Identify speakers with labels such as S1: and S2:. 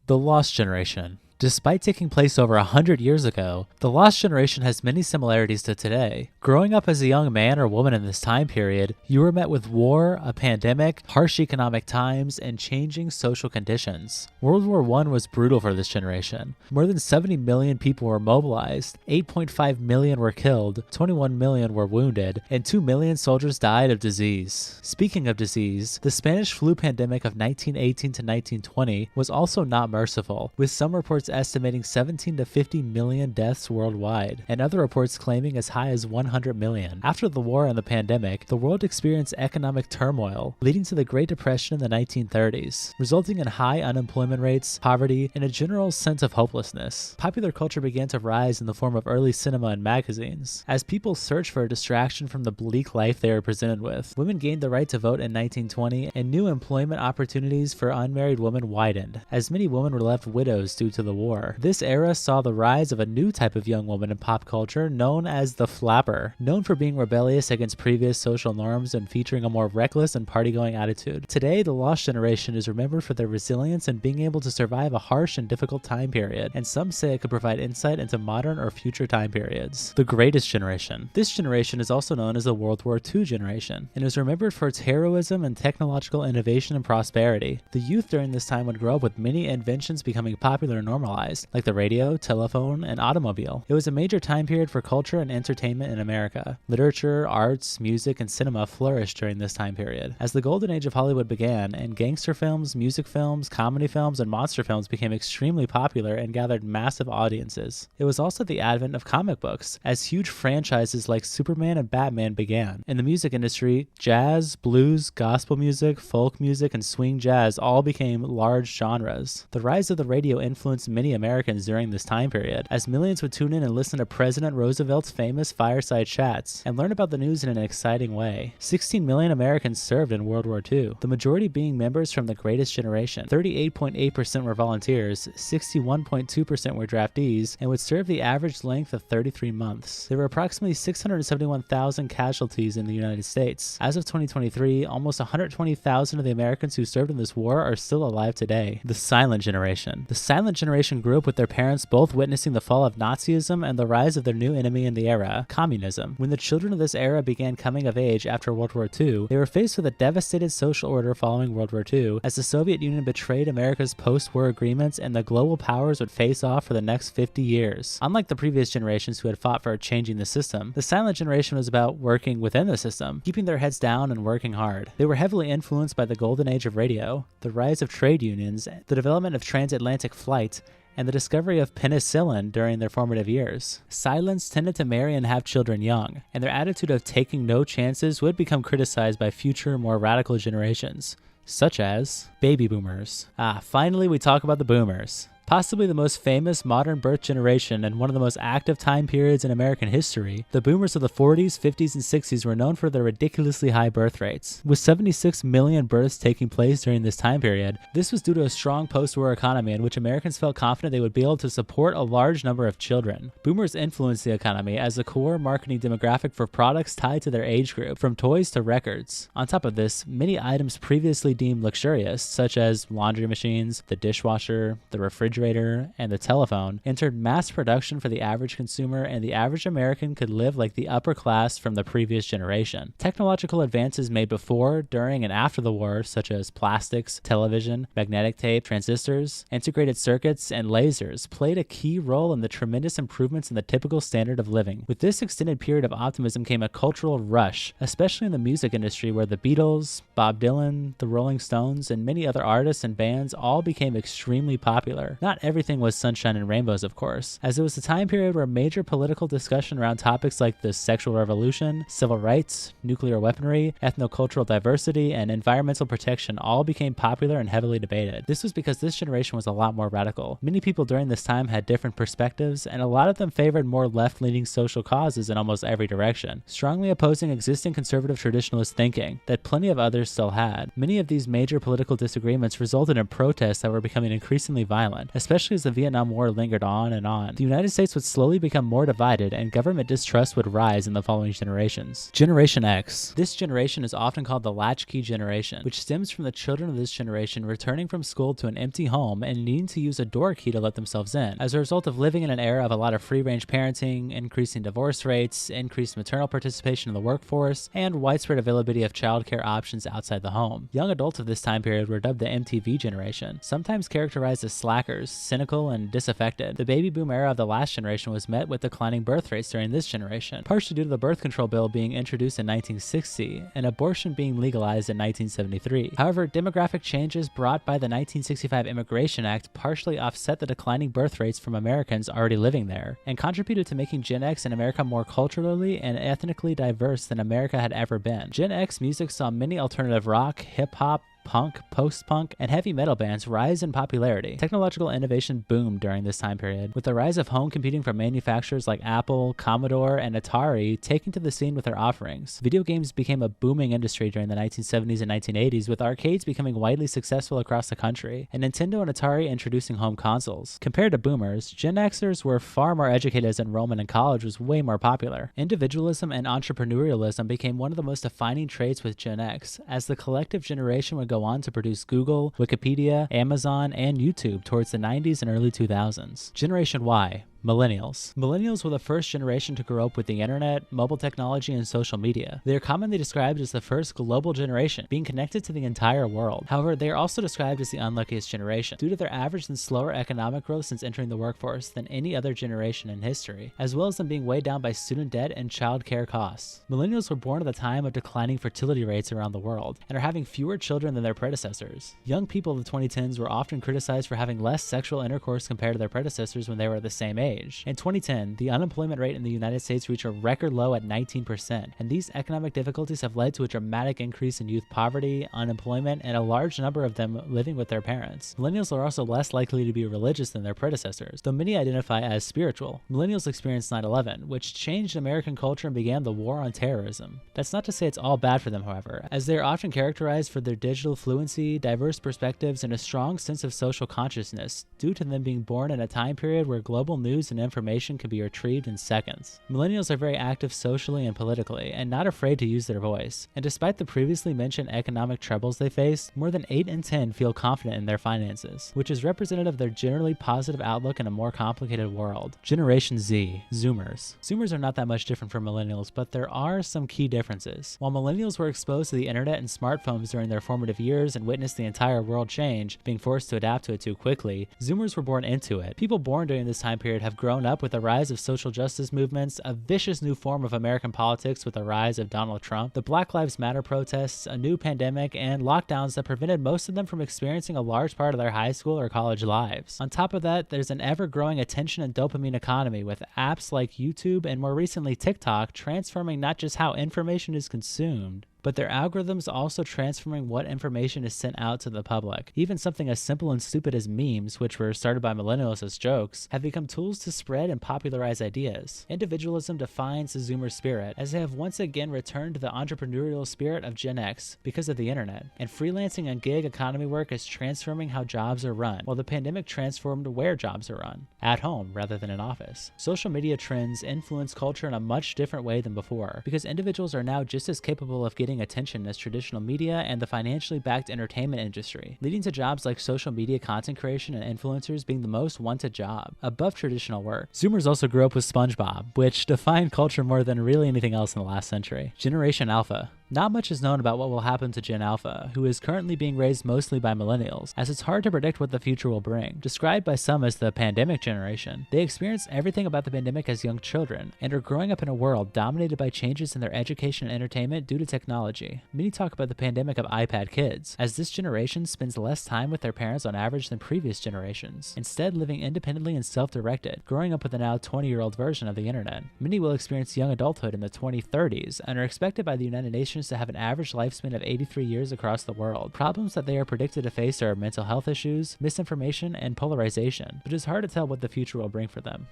S1: The Lost Generation. Despite taking place over 100 years ago, the Lost Generation has many similarities to today. Growing up as a young man or woman in this time period, you were met with war, a pandemic, harsh economic times, and changing social conditions. World War I was brutal for this generation. More than 70 million people were mobilized, 8.5 million were killed, 21 million were wounded, and 2 million soldiers died of disease. Speaking of disease, the Spanish flu pandemic of 1918 to 1920 was also not merciful, with some reports estimating 17 to 50 million deaths worldwide, and other reports claiming as high as 100 million. After the war and the pandemic, the world experienced economic turmoil, leading to the Great Depression in the 1930s, resulting in high unemployment rates, poverty, and a general sense of hopelessness. Popular culture began to rise in the form of early cinema and magazines. As people searched for a distraction from the bleak life they were presented with, women gained the right to vote in 1920, and new employment opportunities for unmarried women widened, as many women were left widows due to the war. This era saw the rise of a new type of young woman in pop culture known as the flapper, known for being rebellious against previous social norms and featuring a more reckless and party-going attitude. Today, the Lost Generation is remembered for their resilience and being able to survive a harsh and difficult time period, and some say it could provide insight into modern or future time periods. The Greatest Generation. This generation is also known as the World War II generation, and is remembered for its heroism and technological innovation and prosperity. The youth during this time would grow up with many inventions becoming popular and normalized, like the radio, telephone, and automobile. It was a major time period for culture and entertainment in America. Literature, arts, music, and cinema flourished during this time period. As the golden age of Hollywood began, and gangster films, music films, comedy films, and monster films became extremely popular and gathered massive audiences. It was also the advent of comic books, as huge franchises like Superman and Batman began. In the music industry, jazz, blues, gospel music, folk music, and swing jazz all became large genres. The rise of the radio influenced many Americans during this time period, as millions would tune in and listen to President Roosevelt's famous fireside chats and learn about the news in an exciting way. 16 million Americans served in World War II, the majority being members from the Greatest Generation. 38.8% were volunteers, 61.2% were draftees, and would serve the average length of 33 months. There were approximately 671,000 casualties in the United States. As of 2023, almost 120,000 of the Americans who served in this war are still alive today. The Silent Generation. The Silent Generation grew up with their parents both witnessing the fall of Nazism and the rise of their new enemy in the era, communism. When the children of this era began coming of age after World War II, they were faced with a devastated social order following World War II, as the Soviet Union betrayed America's post-war agreements and the global powers would face off for the next 50 years. Unlike the previous generations who had fought for changing the system, the Silent Generation was about working within the system, keeping their heads down and working hard. They were heavily influenced by the golden age of radio, the rise of trade unions, the development of transatlantic flight, and the discovery of penicillin during their formative years. Silents tended to marry and have children young, and their attitude of taking no chances would become criticized by future, more radical generations, such as baby boomers. Finally we talk about the boomers. Possibly the most famous modern birth generation and one of the most active time periods in American history, the boomers of the 40s, 50s, and 60s were known for their ridiculously high birth rates. With 76 million births taking place during this time period, this was due to a strong post-war economy in which Americans felt confident they would be able to support a large number of children. Boomers influenced the economy as a core marketing demographic for products tied to their age group, from toys to records. On top of this, many items previously deemed luxurious, such as laundry machines, the dishwasher, the refrigerator, and the telephone, entered mass production for the average consumer, and the average American could live like the upper class from the previous generation. Technological advances made before, during, and after the war, such as plastics, television, magnetic tape, transistors, integrated circuits, and lasers, played a key role in the tremendous improvements in the typical standard of living. With this extended period of optimism came a cultural rush, especially in the music industry, where the Beatles, Bob Dylan, the Rolling Stones, and many other artists and bands all became extremely popular. Not everything was sunshine and rainbows, of course, as it was a time period where major political discussion around topics like the sexual revolution, civil rights, nuclear weaponry, ethnocultural diversity, and environmental protection all became popular and heavily debated. This was because this generation was a lot more radical. Many people during this time had different perspectives, and a lot of them favored more left-leaning social causes in almost every direction, strongly opposing existing conservative traditionalist thinking that plenty of others still had. Many of these major political disagreements resulted in protests that were becoming increasingly violent, especially as the Vietnam War lingered on and on. The United States would slowly become more divided, and government distrust would rise in the following generations. Generation X. This generation is often called the latchkey generation, which stems from the children of this generation returning from school to an empty home and needing to use a door key to let themselves in, as a result of living in an era of a lot of free-range parenting, increasing divorce rates, increased maternal participation in the workforce, and widespread availability of childcare options outside the home. Young adults of this time period were dubbed the MTV generation, sometimes characterized as slackers, cynical, and disaffected. The baby boom era of the last generation was met with declining birth rates during this generation, partially due to the birth control bill being introduced in 1960 and abortion being legalized in 1973. However, demographic changes brought by the 1965 Immigration Act partially offset the declining birth rates from Americans already living there, and contributed to making Gen X in America more culturally and ethnically diverse than America had ever been. Gen X music saw many alternative rock, hip-hop, punk, post-punk, and heavy metal bands rise in popularity. Technological innovation boomed during this time period, with the rise of home computing from manufacturers like Apple, Commodore, and Atari taking to the scene with their offerings. Video games became a booming industry during the 1970s and 1980s, with arcades becoming widely successful across the country, and Nintendo and Atari introducing home consoles. Compared to boomers, Gen Xers were far more educated as enrollment in college was way more popular. Individualism and entrepreneurialism became one of the most defining traits with Gen X, as the collective generation would go on to produce Google, Wikipedia, Amazon, and YouTube towards the 90s and early 2000s. Generation Y. Millennials. Millennials were the first generation to grow up with the internet, mobile technology, and social media. They are commonly described as the first global generation, being connected to the entire world. However, they are also described as the unluckiest generation, due to their average and slower economic growth since entering the workforce than any other generation in history, as well as them being weighed down by student debt and child care costs. Millennials were born at a time of declining fertility rates around the world, and are having fewer children than their predecessors. Young people of the 2010s were often criticized for having less sexual intercourse compared to their predecessors when they were the same age. In 2010, the unemployment rate in the United States reached a record low at 19%, and these economic difficulties have led to a dramatic increase in youth poverty, unemployment, and a large number of them living with their parents. Millennials are also less likely to be religious than their predecessors, though many identify as spiritual. Millennials experienced 9/11, which changed American culture and began the war on terrorism. That's not to say it's all bad for them, however, as they are often characterized for their digital fluency, diverse perspectives, and a strong sense of social consciousness, due to them being born in a time period where global news and information can be retrieved in seconds. Millennials are very active socially and politically, and not afraid to use their voice. And despite the previously mentioned economic troubles they face, more than 8 in 10 feel confident in their finances, which is representative of their generally positive outlook in a more complicated world. Generation Z. Zoomers. Zoomers are not that much different from millennials, but there are some key differences. While millennials were exposed to the internet and smartphones during their formative years and witnessed the entire world change, being forced to adapt to it too quickly, Zoomers were born into it. People born during this time period have grown up with the rise of social justice movements, a vicious new form of American politics with the rise of Donald Trump, the Black Lives Matter protests, a new pandemic, and lockdowns that prevented most of them from experiencing a large part of their high school or college lives. On top of that, there's an ever-growing attention and dopamine economy with apps like YouTube and more recently TikTok transforming not just how information is consumed, but their algorithms also transforming what information is sent out to the public. Even something as simple and stupid as memes, which were started by millennials as jokes, have become tools to spread and popularize ideas. Individualism defines the Zoomer spirit, as they have once again returned to the entrepreneurial spirit of Gen X because of the internet. And freelancing and gig economy work is transforming how jobs are run, while the pandemic transformed where jobs are run, at home rather than in office. Social media trends influence culture in a much different way than before, because individuals are now just as capable of getting attention as traditional media and the financially backed entertainment industry, leading to jobs like social media content creation and influencers being the most wanted job, above traditional work. Zoomers also grew up with SpongeBob, which defined culture more than really anything else in the last century. Generation Alpha. Not much is known about what will happen to Gen Alpha, who is currently being raised mostly by millennials, as it's hard to predict what the future will bring. Described by some as the pandemic generation, they experienced everything about the pandemic as young children, and are growing up in a world dominated by changes in their education and entertainment due to technology. Many talk about the pandemic of iPad kids, as this generation spends less time with their parents on average than previous generations, instead living independently and self-directed, growing up with a now 20-year-old version of the internet. Many will experience young adulthood in the 2030s, and are expected by the United Nations to have an average lifespan of 83 years across the world. Problems that they are predicted to face are mental health issues, misinformation, and polarization, but it's hard to tell what the future will bring for them.